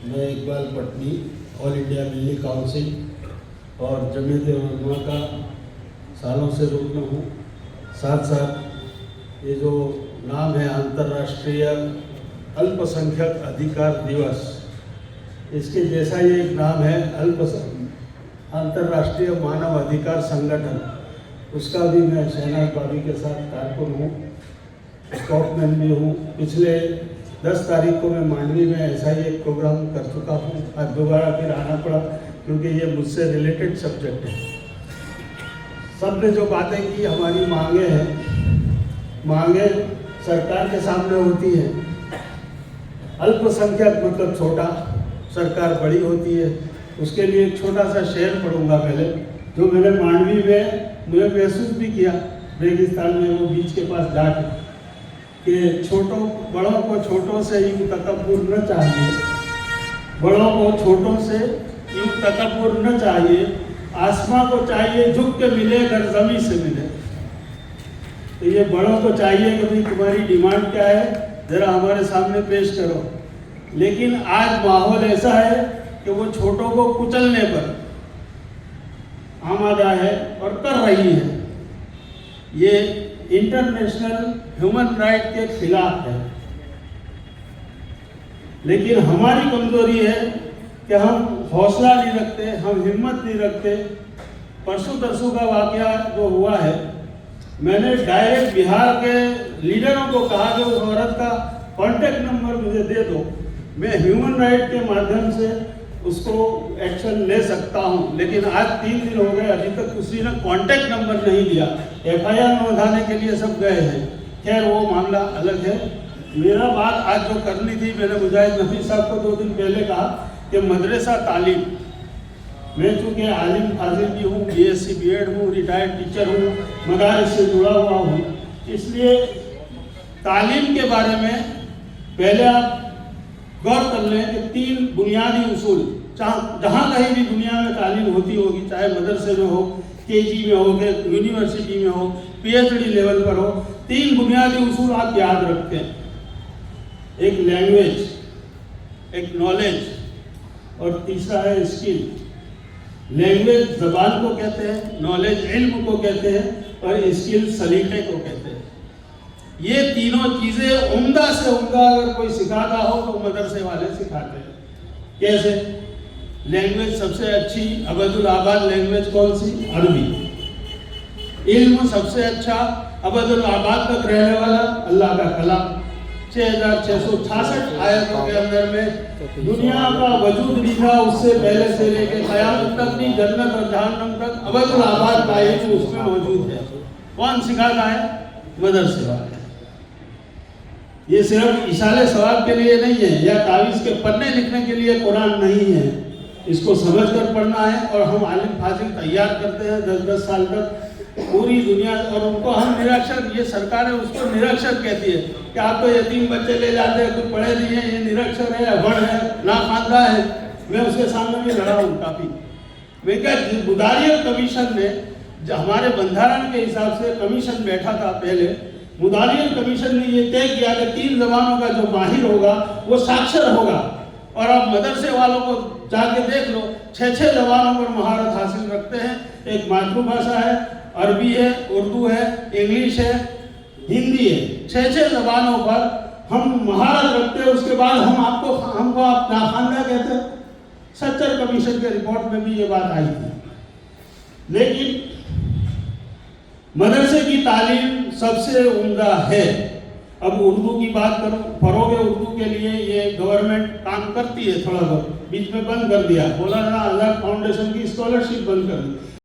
मैं Iqbal Patni, all India Delhi council और जमीयत उलमा का सालों से रुकन हूँ। साथ साथ ये जो नाम है अंतर्राष्ट्रीय अल्पसंख्यक अधिकार दिवस, इसके जैसा ये एक नाम है अंतर्राष्ट्रीय मानव अधिकार संगठन, उसका भी मैं शहनाज भाभी के साथ कारकुन हूँ, स्पोर्ट्समैन भी हूँ। पिछले 10 तारीख को मैं मांडवी में ऐसा ही एक प्रोग्राम कर चुका हूँ। आज दोबारा फिर आना पड़ा क्योंकि ये मुझसे रिलेटेड सब्जेक्ट है। सब ने जो बातें की, हमारी मांगे सरकार के सामने होती हैं। अल्पसंख्यक मतलब छोटा, सरकार बड़ी होती है। उसके लिए एक छोटा सा शेर पढ़ूंगा पहले, जो मैंने मांडवी में मुझे महसूस भी किया, रेगिस्तान में वो बीच के पास जाके, कि बड़ों को छोटों से यूं तकब्बुर न चाहिए, बड़ों को छोटों से यूं तकब्बुर न चाहिए, आसमां को चाहिए झुक के मिले अगर ज़मीन से मिले। तो ये बड़ों को चाहिए कि भाई तुम्हारी डिमांड क्या है, ज़रा हमारे सामने पेश करो। लेकिन आज माहौल ऐसा है कि वो छोटों को कुचलने पर आमादा है और कर रही है। ये इंटरनेशनल ह्यूमन राइट के खिलाफ है। लेकिन हमारी कमजोरी है कि हम हौसला नहीं रखते, हम हिम्मत नहीं रखते। परसों तरसों का वाकया जो हुआ है, मैंने डायरेक्ट बिहार के लीडरों को कहा कि उस औरत का कॉन्टेक्ट नंबर मुझे दे दो, मैं ह्यूमन राइट के माध्यम से उसको एक्शन ले सकता हूं। लेकिन आज 3 दिन हो गए, अभी तक किसी ने कांटेक्ट नंबर नहीं दिया। FIR नोंधाने के लिए सब गए हैं। खैर वो मामला अलग है। मेरा बात आज जो करनी थी, मैंने मुजाहिद नफी साहब को 2 दिन पहले कहा कि मदरसा तालीम, मैं चूँकि आलिम फाजिल भी हूँ, BSc B.Ed हूँ, रिटायर्ड टीचर हूँ, मदारिस से जुड़ा हुआ हूँ, इसलिए तालीम के बारे में पहले आप गौर कर लें कि 3 बुनियादी उसूल, जहाँ कहीं भी दुनिया में तालीम होती होगी, चाहे मदरसे में हो, KG में हो, यूनिवर्सिटी में हो, PhD लेवल पर हो, 3 बुनियादी उसूल आप याद रखें। एक लैंग्वेज, एक नॉलेज और तीसरा है स्किल। लैंग्वेज ज़बान को कहते हैं, नॉलेज इल्म को कहते हैं और स्किल सलीके को कहते हैं। ये तीनों चीज़ें उम्दा से उम्दा अगर कोई सिखाता हो तो मदरसे वाले सिखाते हैं। कैसे? लैंग्वेज सबसे अच्छी अबदुल आबाद लैंग्वेज कौन सी? अरबी। इल्म सबसे अच्छा अबदुल आबाद तक रहने वाला अल्लाह का कलाम। 6666 आयतों के अंदर में दुनिया का वजूद लिखा, उससे पहले से लेकर क़यामत तक भी, जन्नत और जहन्नम तक अबदुल आबाद का इल्म उसमें मौजूद है। कौन सिखाता है? मदरसे वाले। ये सिर्फ इशारे सवाब के लिए नहीं है या तावीज़ के पन्ने लिखने के लिए कुरान नहीं है। इसको समझकर पढ़ना है। और हम आलिम फाजिल तैयार करते हैं 10-10 साल तक पूरी दुनिया, और उनको हम निरक्षर, ये सरकारें उसको निरक्षर कहती है कि आप तो यतीम बच्चे ले जाते हैं, कुछ पढ़े नहीं है, ये निरक्षर है, अभण है, नाखानदा है। मैं उसके सामने भी लड़ा हूँ काफ़ी। मैं क्या, मुदारियत कमीशन ने, हमारे बंधारण के हिसाब से कमीशन बैठा था पहले, मुदारियत कमीशन ने ये तय किया कि 3 ज़बानों का जो माहिर होगा वो साक्षर होगा। और अब मदरसे वालों को जाके देख लो, 6-6 ज़बानों पर महारत हासिल रखते हैं। एक मातृभाषा है, अरबी है, उर्दू है, इंग्लिश है, हिंदी है, 6-6 ज़बानों पर हम महारत रखते हैं। उसके बाद हमको आप नाखानदा कहते हैं। सच्चर कमीशन के रिपोर्ट में भी ये बात आई थी। लेकिन मदरसे की तालीम सबसे उम्दा है। अब उर्दू की बात करूं, फरोग उर्दू के लिए ये गवर्नमेंट काम करती है, थोड़ा बहुत बीच में बंद कर दिया, मौलाना आज़ाद फाउंडेशन की स्कॉलरशिप बंद कर दी।